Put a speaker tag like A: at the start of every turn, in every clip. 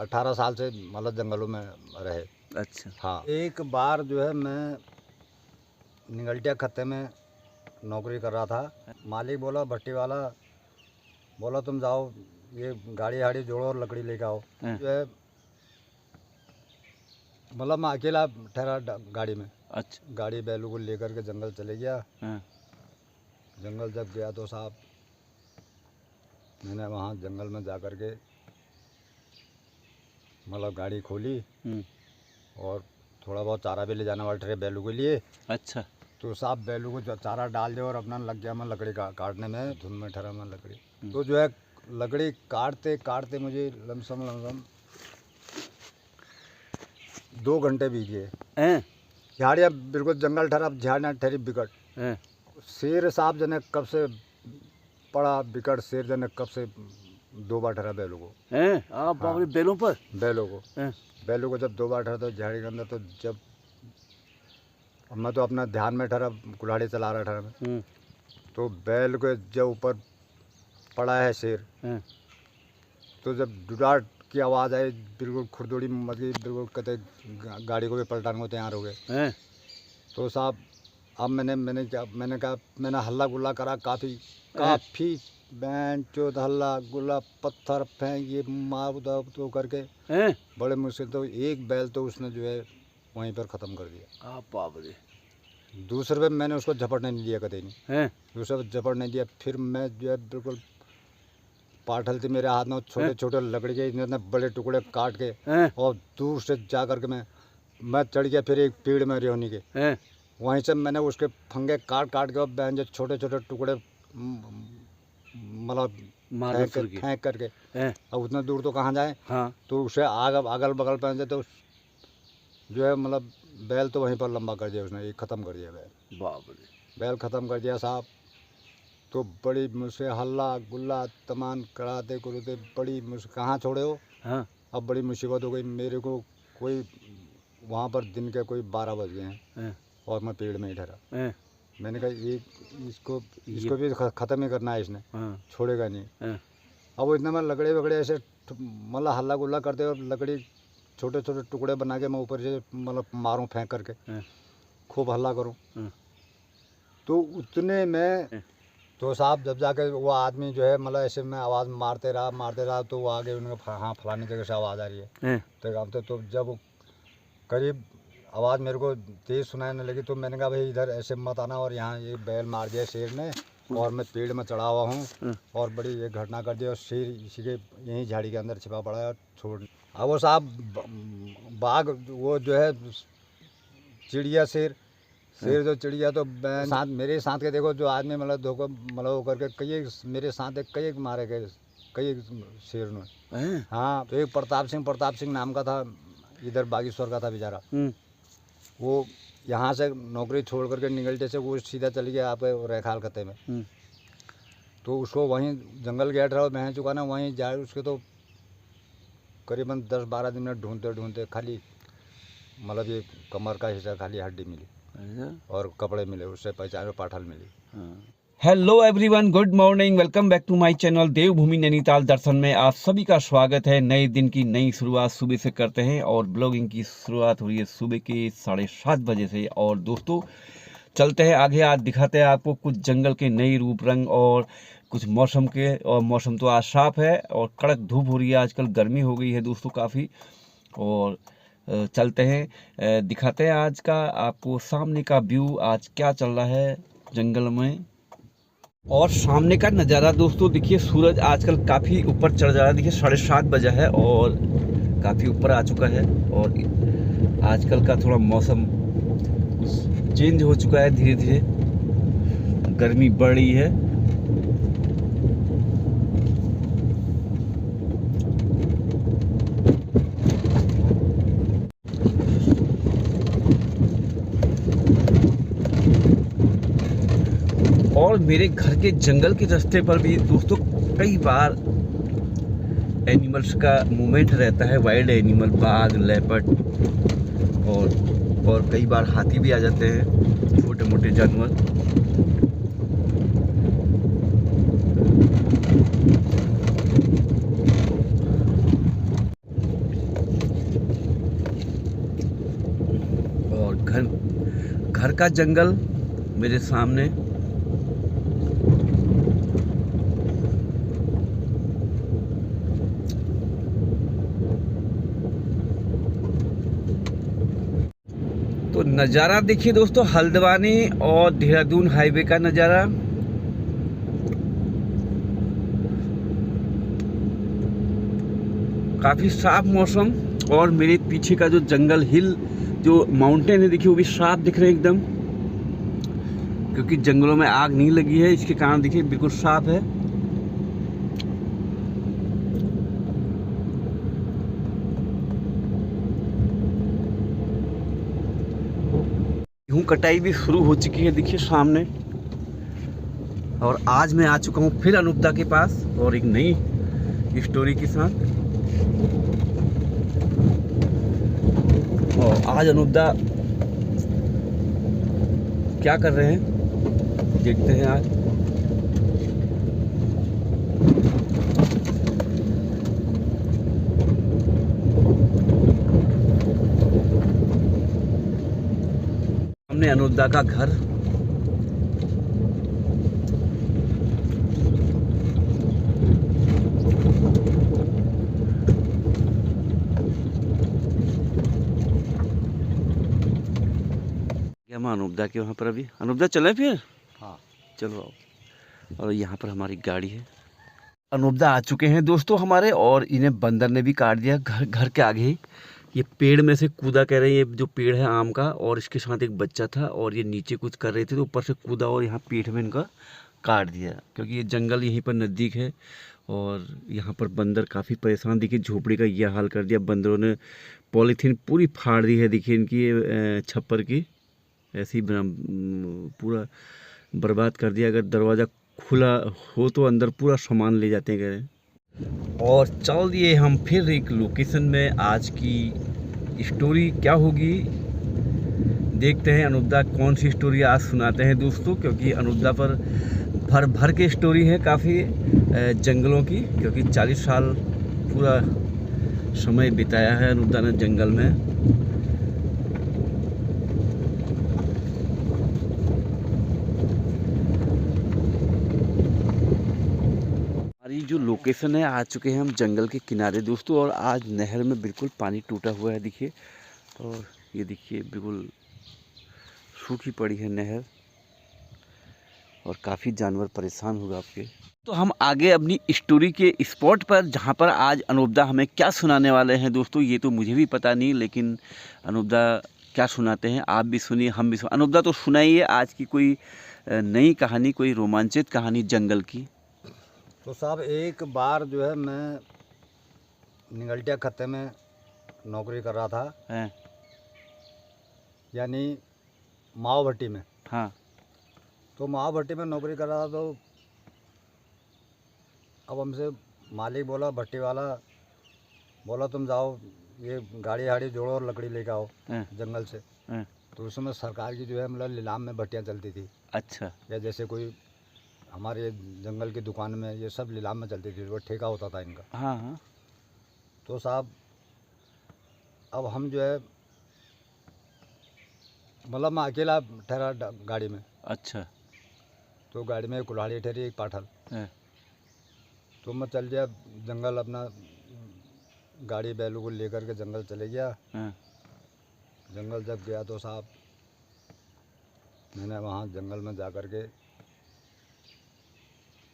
A: 18 साल से मतलब जंगलों में रहे।
B: अच्छा।
A: हाँ, एक बार जो है मैं निगलटिया खत्ते में नौकरी कर रहा था। मालिक बोला, भट्टी वाला बोला, तुम जाओ ये गाड़ी हाड़ी जोड़ो और लकड़ी लेके आओ। जो है मतलब मैं अकेला ठहरा गाड़ी में।
B: अच्छा।
A: गाड़ी बैलू को लेकर के जंगल चले गया। जंगल जब गया तो साहब मैंने वहाँ जंगल में जा कर के मतलब गाड़ी खोली और थोड़ा बहुत चारा भी ले जाना वाला ठहरे बैलू के लिए। अच्छा। तो साहब बैलू को चारा डाल दिया और अपना लग गया मैं लकड़ी काटने में, धुन में ठहरा मैं लकड़ी। तो जो है लकड़ी काटते काटते मुझे लमसम 2 घंटे बीत गए। झाड़ियाँ बिल्कुल जंगल ठहरा, झाड़ियाँ ठहरी बिकट। शेर साहब जने कब से पड़ा बिकट, शेर जने कब से 2 बार ठहरा बैलों को।
B: हाँ, बैलों पर
A: बैलों को जब 2 बार ठहरा तो झाड़ी के अंदर, तो जब मैं तो अपना ध्यान में ठहरा, कुल्हाड़ी चला रहा ठहरा मैं। तो बैल के जब ऊपर पड़ा है शेर, तो जब डुडाट की आवाज़ आई, बिल्कुल खुरदुड़ी मच गई, बिल्कुल कहते गाड़ी को भी पलटाने को तैयार हो गए। तो साहब अब मैंने हल्ला गुल्ला करा काफ़ी बैंड चोद, हल्ला गुल्ला, पत्थर फेंक, ये मार उधर तो करके बड़े मुश्किल। तो एक बैल तो उसने जो है वहीं पर ख़त्म कर दिया।
B: बाप रे।
A: दूसरे पे मैंने उसको झपटने नहीं दिया, कभी नहीं। दूसरे पे झपट नहीं दिया। फिर मैं जो है बिल्कुल पाठल थी मेरे हाथ में, छोटे छोटे लकड़ी के इतने बड़े टुकड़े काट के और दूर से जा कर के मैं चढ़ गया फिर एक पेड़ में रेहनी के। वहीं से मैंने उसके फंगे काट काट के और बहन जो छोटे छोटे टुकड़े मतलब फेंक करके। अब उतना दूर तो कहाँ जाए। तो उसे अगल बगल पहन तो जो है मतलब बैल तो वहीं पर लंबा कर दिया उसने, एक ख़त्म कर दिया बैल। बाप रे। बैल ख़त्म कर दिया साहब। तो बड़ी मुझसे हल्ला गुल्ला तमाम कराते कुरते, बड़ी कहाँ छोड़े हो। अब बड़ी मुसीबत हो गई मेरे को। कोई वहाँ पर दिन के कोई 12 बज गए हैं और मैं पेड़ में ही ठहरा। मैंने कहा ये इसको भी ख़त्म ही करना है, इसने छोड़ेगा नहीं। अब वो इतना मैं लकड़े वकड़े ऐसे मतलब हल्ला गुल्ला करते और लकड़ी छोटे छोटे टुकड़े बना के मैं ऊपर से मतलब मारूं फेंक करके, खूब हल्ला करूं। तो उतने में तो साहब जब जाके वो आदमी जो है मतलब ऐसे में आवाज़ मारते रहा तो वो आगे उनका हाँ फलानी जगह से आवाज़ आ रही है। तो जब करीब आवाज़ मेरे को तेज़ सुनाने लगी तो मैंने कहा भाई इधर ऐसे मत आना, और यहाँ ये बैल मार दिया शेर ने और मैं पेड़ में चढ़ा हुआ हूँ और बड़ी ये घटना कर दी और शेर इसी के यहीं झाड़ी के अंदर छिपा पड़ा है और छोड़। अब वो साहब बाघ वो जो है चिड़िया शेर जो चिड़िया तो साथ मेरे साथ के देखो जो आदमी मतलब धोखा मतलब वो करके कई मेरे साथ कई मारे गए, कई शेर ने। हाँ, तो एक प्रताप सिंह नाम का था, इधर बागेश्वर का था बेचारा। वो यहाँ से नौकरी छोड़ करके निगलटे से वो सीधा चली गया आप रेखाल खत्ते में। तो उसको वहीं जंगल गया रहा बहन चुका ना, वहीं जाए उसके तो करीबन 10-12 दिन में ढूंढते ढूंढते खाली मतलब ये कमर का हिस्सा खाली हड्डी मिली और कपड़े मिले, उससे पहचान पाठल मिली।
B: Hello everyone, good morning, welcome back to my channel Devbhoomi Nainital Darshan में आप सभी का स्वागत है। नए दिन की नई शुरुआत सुबह से करते हैं और ब्लॉगिंग की शुरुआत हो रही है सुबह के 7:30 बजे से। और दोस्तों चलते हैं आगे, आज दिखाते हैं आपको कुछ जंगल के नए रूप रंग और कुछ मौसम के। और मौसम तो आज साफ है और कड़क धूप हो रही है, आजकल गर्मी हो गई है दोस्तों काफ़ी। और चलते हैं दिखाते हैं आज का आपको सामने का व्यू, आज क्या चल रहा है जंगल में। और सामने का नज़ारा दोस्तों देखिए, सूरज आजकल काफ़ी ऊपर चढ़ जा रहा है। देखिए 7:30 बजा है और काफ़ी ऊपर आ चुका है और आजकल का थोड़ा मौसम चेंज हो चुका है, धीरे धीरे गर्मी बढ़ रही है। और मेरे घर के जंगल के रास्ते पर भी दोस्तों कई बार एनिमल्स का मूवमेंट रहता है, वाइल्ड एनिमल, बाघ, लेपर्ड और कई बार हाथी भी आ जाते हैं, छोटे मोटे जानवर। घर का जंगल मेरे सामने। तो नज़ारा देखिए दोस्तों, हल्द्वानी और देहरादून हाईवे का नज़ारा। काफ़ी साफ मौसम, और मेरे पीछे का जो जंगल हिल जो माउंटेन है देखिए वो भी साफ दिख रहे हैं एकदम, क्योंकि जंगलों में आग नहीं लगी है, इसके कारण देखिए बिल्कुल साफ है। गेहूं कटाई भी शुरू हो चुकी है देखिए सामने। और आज मैं आ चुका हूँ फिर अनुपदा के पास और एक नई स्टोरी के साथ। और आज अनुपदा क्या कर रहे हैं देखते हैं आज। हमने अनुपदा का घर, हम अनुपदा के वहाँ पर अभी। अनुपदा चले फिर?
A: हाँ
B: चलो आओ। और यहाँ पर हमारी गाड़ी है। अनुपदा आ चुके हैं दोस्तों हमारे, और इन्हें बंदर ने भी काट दिया घर के आगे ही। ये पेड़ में से कूदा, कह रहे हैं ये जो पेड़ है आम का, और इसके साथ एक बच्चा था और ये नीचे कुछ कर रहे थे तो ऊपर से कूदा और यहाँ पीठ में इनका काट दिया, क्योंकि ये जंगल यहीं पर नज़दीक है। और यहाँ पर बंदर काफ़ी परेशान, देखिए झोपड़ी का ये हाल कर दिया बंदरों ने। पॉलीथीन पूरी फाड़ दी है देखिए इनकी छप्पर की, ऐसे ही पूरा बर्बाद कर दिया। अगर दरवाज़ा खुला हो तो अंदर पूरा सामान ले जाते हैं कह रहे हैं। और चल दिए हम फिर एक लोकेशन में। आज की स्टोरी क्या होगी देखते हैं। अनुपदा कौन सी स्टोरी आज सुनाते हैं दोस्तों, क्योंकि अनुपदा पर भर भर के स्टोरी है काफ़ी जंगलों की, क्योंकि 40 साल पूरा समय बिताया है अनुपदा ने जंगल में। हमारी जो लोकेशन है, आ चुके हैं हम जंगल के किनारे दोस्तों, और आज नहर में बिल्कुल पानी टूटा हुआ है देखिए। और ये देखिए बिल्कुल सूखी पड़ी है नहर, और काफ़ी जानवर परेशान होगा आपके। तो हम आगे अपनी स्टोरी के स्पॉट पर, जहाँ पर आज अनुपदा हमें क्या सुनाने वाले हैं दोस्तों, ये तो मुझे भी पता नहीं, लेकिन अनुपदा क्या सुनाते हैं आप भी सुनिए, हम भी सुनिए। अनुपदा तो सुनाइए आज की कोई नई कहानी, कोई रोमांचित कहानी जंगल की।
A: तो साहब एक बार जो है मैं निगलटिया खत्ते में नौकरी कर रहा था, यानी माओ भट्टी में।
B: हाँ।
A: तो माओ भट्टी में नौकरी कर रहा था, तो अब हमसे मालिक बोला, भट्टी वाला बोला तुम जाओ ये गाड़ी हाड़ी जोड़ो और लकड़ी लेकर आओ जंगल से। तो उस समय सरकार की जो है मतलब नीलाम में भट्टियाँ चलती थी।
B: अच्छा।
A: या जैसे कोई हमारे जंगल की दुकान में ये सब नीलाम में चलती थी, वो ठेका होता था इनका।
B: हाँ हाँ।
A: तो साहब अब हम जो है मतलब मैं अकेला ठहरा गाड़ी में।
B: अच्छा।
A: तो गाड़ी में एक कुल्हाड़ी ठहरी, एक पाठल। तो मैं चल गया जंगल, अपना गाड़ी बैलों को लेकर के जंगल चले गया। जंगल जब गया तो साहब मैंने वहाँ जंगल में जा कर के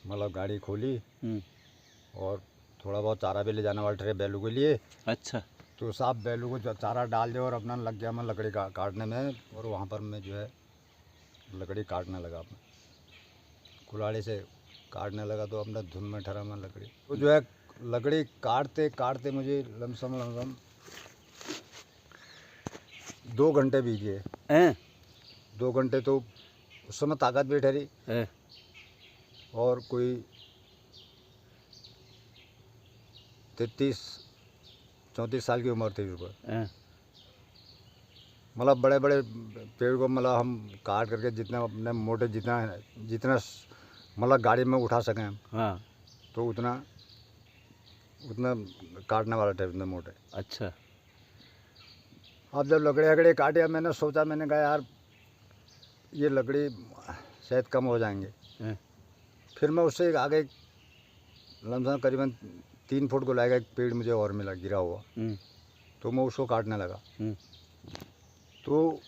A: मतलब गाड़ी खोली, और थोड़ा बहुत चारा भी ले जाने वाले ठहरे बैलों के लिए। अच्छा। तो साहब बैलों को चारा डाल दिया और अपना लग गया मैं लकड़ी काटने में, और वहाँ पर मैं जो है लकड़ी काटने लगा। मैं कुल्हाड़ी से काटने लगा तो अपना धुन में ठहरा मैं लकड़ी। तो जो है लकड़ी काटते काटते मुझे लमसम 2 घंटे बीत गए। 2 घंटे तो उस समय ताकत भी ठहरी, और कोई 33-34 साल की उम्र थी उस पर। मतलब बड़े बड़े पेड़ को मतलब हम काट करके जितना अपने मोटे जितना मतलब गाड़ी में उठा सकें हम। हाँ। तो उतना काटने वाला थे, उतने मोटे। अच्छा। अब जब लकड़ी काटे, मैंने सोचा, मैंने कहा यार ये लकड़ी शायद कम हो जाएंगे। फिर मैं उससे आगे लमसम करीबन 3 फुट गोलाई का एक पेड़ मुझे और मिला गिरा हुआ। तो मैं उसको काटने लगा। तो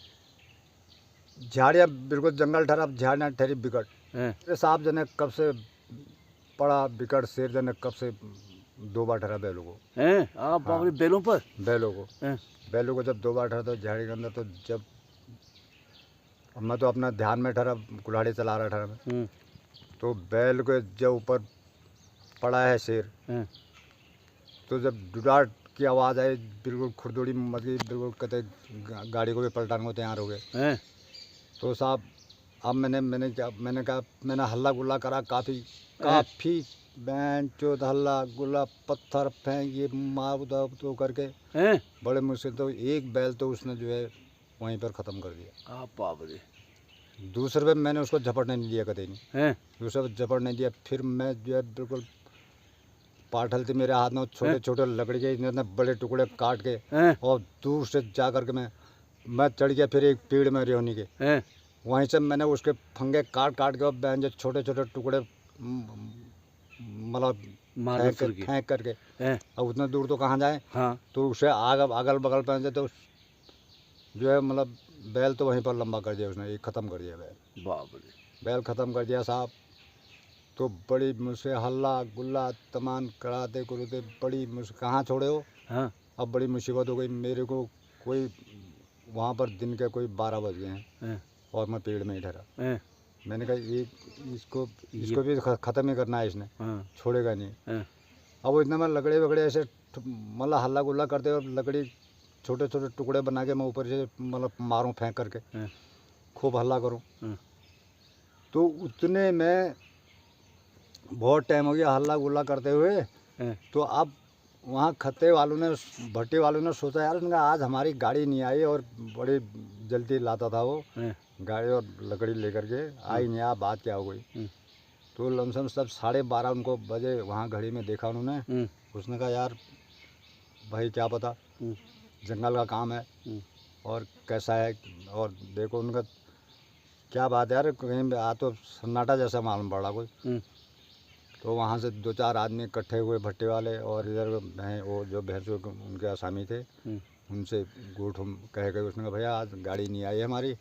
A: झाड़ियाँ बिल्कुल जंगल ठहरा, झाड़ियाँ ठहरी बिकट। अरे सांप जने कब से पड़ा बिकट, शेर जने कब से 2 बार ठहरा बैलों को।
B: आप हाँ। बैलों पर
A: बैलों को जब 2 बार ठहरा तो झाड़ी के अंदर, तो जब मैं तो अपना ध्यान में ठहरा, कुल्हाड़ी चला रहा ठहरा मैं। तो बैल के जब ऊपर पड़ा है शेर, तो जब डुडाट की आवाज़ आई, बिल्कुल खुरदुड़ी मच गई, बिल्कुल कहते गाड़ी को भी पलटाने को तैयार हो गए। तो साहब अब मैंने कहा मैंने हल्ला गुल्ला करा काफ़ी बैंच चोद हल्ला गुल्ला, पत्थर फेंक ये मार उधर तो करके बड़े मुश्किल। तो एक बैल तो उसने जो है वहीं पर ख़त्म कर दिया।
B: बाप रे।
A: दूसरे पे मैंने उसको झपटने नहीं दिया, कभी नहीं। दूसरे पे झपट नहीं दिया। फिर मैं जो है बिल्कुल पाठल थी मेरे हाथ में, छोटे छोटे लकड़ी के इतने बड़े टुकड़े काट के, और दूर से जा कर के मैं चढ़ गया फिर एक पेड़ में रेवनी के। वहीं से मैंने उसके फंगे काट के और बैन जो छोटे छोटे टुकड़े मतलब फेंक करके, अब उतना दूर तो कहाँ जाए। तो उसे अगल बगल पहुँचे तो जो है मतलब बैल तो वहीं पर लंबा कर दिया उसने, एक ख़त्म कर दिया बैल।
B: बाप रे।
A: बैल ख़त्म कर दिया साहब। तो बड़ी मुझसे हल्ला गुल्ला तमाम कराते कुरुते, बड़ी कहाँ छोड़े हो। अब बड़ी मुसीबत हो गई मेरे को। कोई वहाँ पर दिन के कोई 12 बज गए हैं और मैं पेड़ में ही ठहरा। मैंने कहा ये इसको भी ख़त्म ही करना है, इसने छोड़ेगा नहीं। अब वो इतना मैं लकड़े वकड़े ऐसे मतलब हल्ला गुल्ला करते हुए लकड़ी छोटे छोटे टुकड़े बना के मैं ऊपर से मतलब मारूं फेंक करके, खूब हल्ला करूं। तो उतने में बहुत टाइम हो गया हल्ला गुल्ला करते हुए। तो अब वहाँ खत्ते वालों ने, भट्टी वालों ने सोचा यार उनका आज हमारी गाड़ी नहीं आई, और बड़ी जल्दी लाता था वो गाड़ी और लकड़ी लेकर के आई नहीं। आप बात क्या हो गई। तो लमसम सब 12:30 उनको बजे वहाँ घड़ी में देखा उन्होंने। उसने कहा यार भाई क्या पता, जंगल का काम है और कैसा है, और देखो उनका क्या बात है यार, कहीं आ तो सन्नाटा जैसा मालूम पड़ा कुछ। तो वहाँ से 2-4 आदमी इकट्ठे हुए भट्टे वाले, और इधर वो जो भैंस उनके आसामी थे, उनसे गोठ कह गए। उसने कहा भैया आज गाड़ी नहीं आई हमारी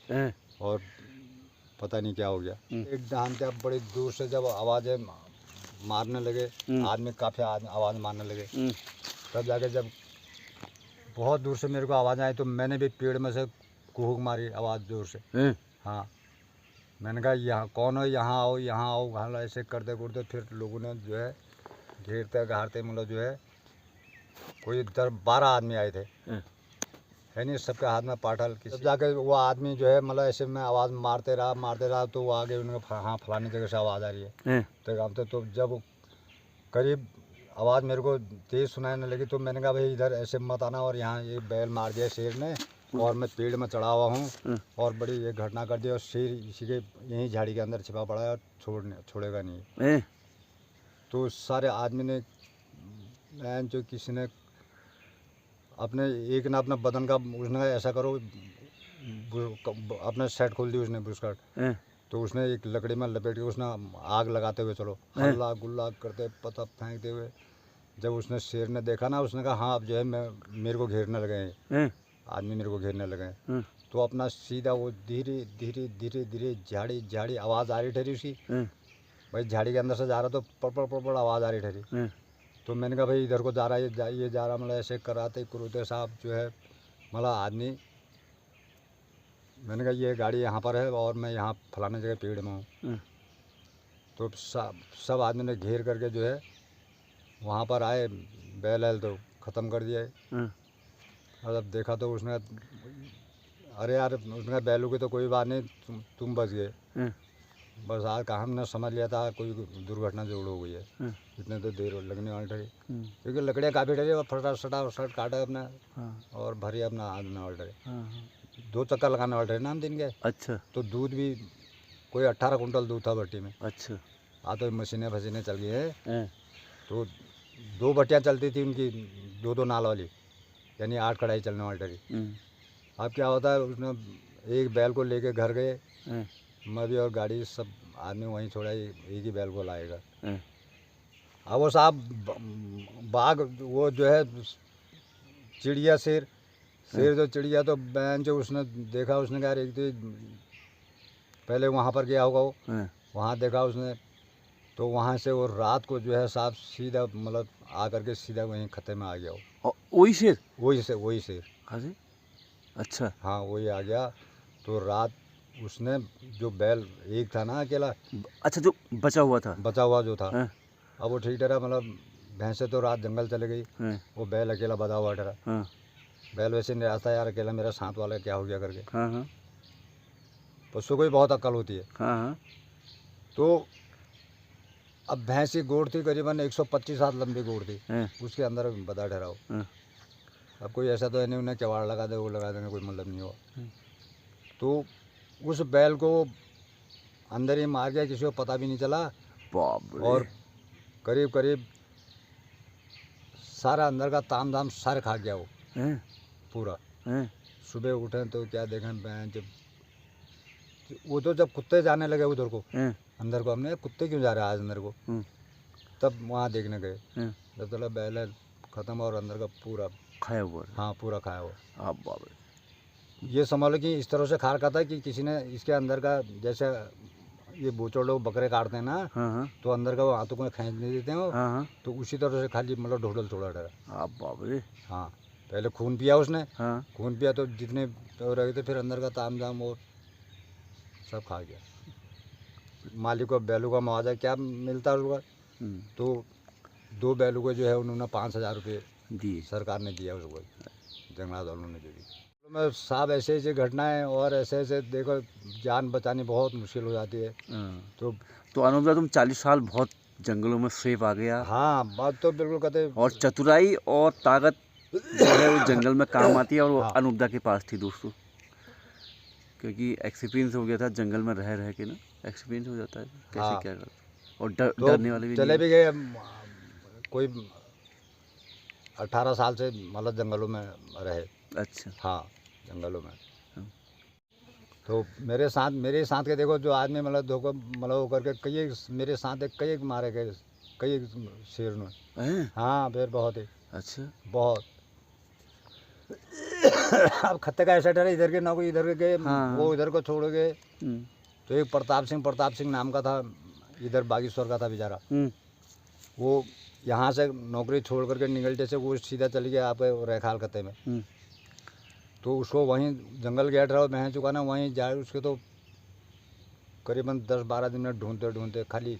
A: और पता नहीं क्या हो गया। एक डांस जब बड़ी दूर से जब आवाज़ें मारने लगे, आदमी काफ़ी आवाज़ मारने लगे, तब जाके जब बहुत दूर से मेरे को आवाज़ आई तो मैंने भी पेड़ में से कुहक मारी आवाज़ जोर से। हाँ, मैंने कहा यहाँ कौन हो, यहाँ आओ यहाँ आओ। हाल ऐसे करते करते फिर लोगों ने जो है घेरते घारते मतलब जो है कोई 10-12 आदमी आए थे, है नहीं, सबके हाथ में पाठल। किसी जाके वो आदमी जो है मतलब ऐसे में आवाज़ मारते रहा तो वो आगे उनका हाँ फलानी जगह से आवाज़ आ रही है। तो जब करीब आवाज़ मेरे को तेज़ सुनाने लगी तो मैंने कहा भाई इधर ऐसे मत आना, और यहाँ ये बैल मार दिया शेर ने, और मैं पेड़ में चढ़ा हुआ हूँ और बड़ी ये घटना कर दी, और शेर इसी के यहीं झाड़ी के अंदर छिपा पड़ा है और छोड़ेगा नहीं। तो सारे आदमी ने जो किसी ने अपने एक ने अपना बदन का उसने ऐसा करो अपना शर्ट खोल दी उसने बुशकट। तो उसने एक लकड़ी में लपेट के उसने आग लगाते हुए चलो हल्ला गुल्ला करते पत्थर फेंकते हुए, जब उसने शेर ने देखा ना, उसने कहा हाँ अब जो है मेरे को घेरने लगे हैं आदमी, मेरे को घेरने लगे हैं। तो अपना सीधा वो धीरे धीरे धीरे धीरे झाड़ी आवाज़ आ रही ठहरी उसकी, भाई झाड़ी के अंदर से जा रहा तो पड़ आवाज़ आ रही ठहरी। तो मैंने कहा भाई इधर को जा रहा है, ये जा रहा, मतलब ऐसे कराते कुरुते साहब जो है मतलब आदमी, मैंने कहा ये गाड़ी यहाँ पर है और मैं यहाँ फलाने जगह पेड़ में हूँ। तो सब आदमी ने घेर करके जो है वहाँ पर आए, बैल तो ख़त्म कर दिया है। और जब देखा तो उसने अरे यार उसने बैलों की तो कोई बात नहीं, तुम बच गए। बस आज का हमने समझ लिया था कोई दुर्घटना जरूर हो गई है, इतने तो देर लगने वाली ठहरी, क्योंकि लकड़ियाँ काफ़ी ठहरी और फटाफट काटे अपने और भरी अपना आदमी वाले ठहरे। 2 चक्कर लगाने वाले ठहरे ना हम दिन के। अच्छा। तो दूध भी कोई 18 कुंटल दूध था भट्टी में। अच्छा। तो मशीनें फसीनें चल गई हैं। तो 2 भट्टियाँ चलती थी उनकी, 2 नाल वाली, यानी 8 कढ़ाई चलने वाली ठहरी। अब क्या होता है उसने एक बैल को लेके घर गए मैं भी और गाड़ी सब आदमी वहीं छोड़ा, एक ही बैल को लाएगा। अब वो साहब बाघ वो जो है चिड़िया शेर जो चिड़िया तो बहन जो उसने देखा, उसने कहा एक तो पहले वहाँ पर गया होगा वो, वहाँ देखा उसने, तो वहाँ से वो रात को जो है साहब सीधा मतलब आकर के सीधा वहीं खत्ते में आ गया वो।
B: वही शेर?
A: वही शेर।
B: हाँ जी, अच्छा।
A: हाँ वही आ गया। तो रात उसने जो बैल एक था ना अकेला,
B: अच्छा, जो बचा हुआ
A: जो था, अब वो ठीक ठहरा, मतलब भैंसे तो रात जंगल चले गई, वो बैल अकेला बधा हुआ ठहरा। बैल वैसे निराश था, यार अकेला मेरा साथ वाला क्या हो गया करके। पशु को भी बहुत अक्ल होती है। तो अब भैंस की गोड़ थी करीबन 125 हाथ लंबी गोड़ थी, उसके अंदर बधा ठहरा हो। अब कोई ऐसा तो है नहीं उन्हें चवाड़ लगा दे, वो लगा देने कोई मतलब नहीं हुआ। तो उस बैल को अंदर ही मार गया, किसी को पता भी नहीं चला। और करीब करीब सारा अंदर का ताम धाम सारे खा गया वो पूरा। सुबह उठे तो क्या देखें बैल, जब वो तो जब कुत्ते जाने लगे उधर को अंदर को, हमने कुत्ते क्यों जा रहे हैं आज अंदर को, तब वहाँ देखने गए, जब चला बैल खत्म और अंदर का पूरा
B: खाया हुआ। हाँ
A: पूरा खाया हुआ।
B: अब बाबा
A: ये समझ लो कि इस तरह से खा रखा था कि किसी ने इसके अंदर का, जैसे ये बूचड़ लोग बकरे काटते हैं ना, तो अंदर का वो हाथों को खींच नहीं देते हैं, तो उसी तरह से खाली मतलब ढोडल छोड़ा डरा।
B: अब बाबा
A: हाँ, पहले खून पिया उसने। खून पिया तो जितने तो रहे थे, फिर अंदर का ताम झाम और सब खा गया। मालिक को बैलों का मुआवजा क्या मिलता है उसका, तो 2 बैलों को जो है उन्होंने 5,000 रुपये दिए, सरकार ने दिया उसको, जंगलात वालों ने जो दी। में साहब ऐसे ऐसे घटनाएं और ऐसे ऐसे देखो, जान बचानी बहुत मुश्किल हो जाती है।
B: तो अनुपदा तुम 40 साल बहुत जंगलों में सेफ आ गया।
A: हाँ बात तो बिल्कुल कहते।
B: और चतुराई और ताकत जो है वो जंगल में काम आती है, और वो अनुपदा के पास थी दोस्तों, क्योंकि एक्सपीरियंस हो गया था जंगल में रह रह के ना, एक्सपीरियंस हो जाता है कैसे क्या करता। और डरने वाले भी
A: चले भी गए, कोई 18 साल से मतलब जंगलों में रहे। अच्छा। हाँ जंगलों में। तो मेरे साथ के देखो जो आदमी मतलब धोखा मतलब होकर के कई मेरे साथ कई मारे गए, कई शेर ने। हाँ फिर बहुत ही। अच्छा बहुत। अब खत्ते का ऐसा डर, इधर के ना कोई इधर के गए, वो इधर को छोड़ गए। तो एक प्रताप सिंह नाम का था, इधर बागेश्वर का था बेचारा। वो यहाँ से नौकरी छोड़ करके निकलते से वो सीधा चली गया आप रेखाल खत्ते में। तो उसको वहीं जंगल गया रहा बहन चुका ना, वहीं जाए उसके तो करीबन 10-12 दिन में ढूंढते ढूंढते खाली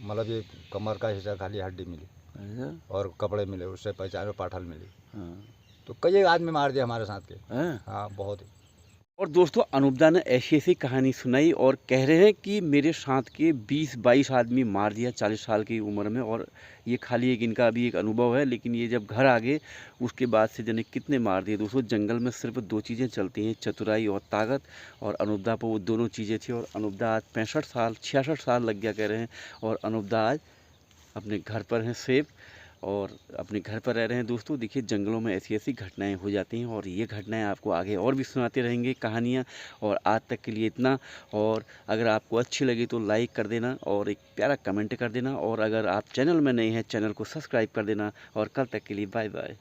A: मतलब ये कमर का हिस्सा खाली हड्डी मिली और कपड़े मिले, उससे पहचान पाठल मिली। तो कई आदमी मार दिया हमारे साथ के। हाँ बहुत ही।
B: और दोस्तों अनुपदा ने ऐसी ऐसी कहानी सुनाई और कह रहे हैं कि मेरे साथ के 20-22 आदमी मार दिया 40 साल की उम्र में, और ये खाली एक इनका अभी एक अनुभव है, लेकिन ये जब घर आ गए उसके बाद से जाने कितने मार दिए। दोस्तों जंगल में सिर्फ 2 चीज़ें चलती हैं, चतुराई और ताकत, और अनुपदा पर वो दोनों चीज़ें थी। और अनुपदा आज 65 साल लग गया कह रहे हैं, और अनुपदा आज अपने घर पर हैं सेफ, और अपने घर पर रह रहे हैं। दोस्तों देखिए जंगलों में ऐसी ऐसी घटनाएं हो जाती हैं, और ये घटनाएं आपको आगे और भी सुनाते रहेंगे कहानियां। और आज तक के लिए इतना, और अगर आपको अच्छी लगी तो लाइक कर देना और एक प्यारा कमेंट कर देना, और अगर आप चैनल में नए हैं चैनल को सब्सक्राइब कर देना। और कल तक के लिए बाय बाय।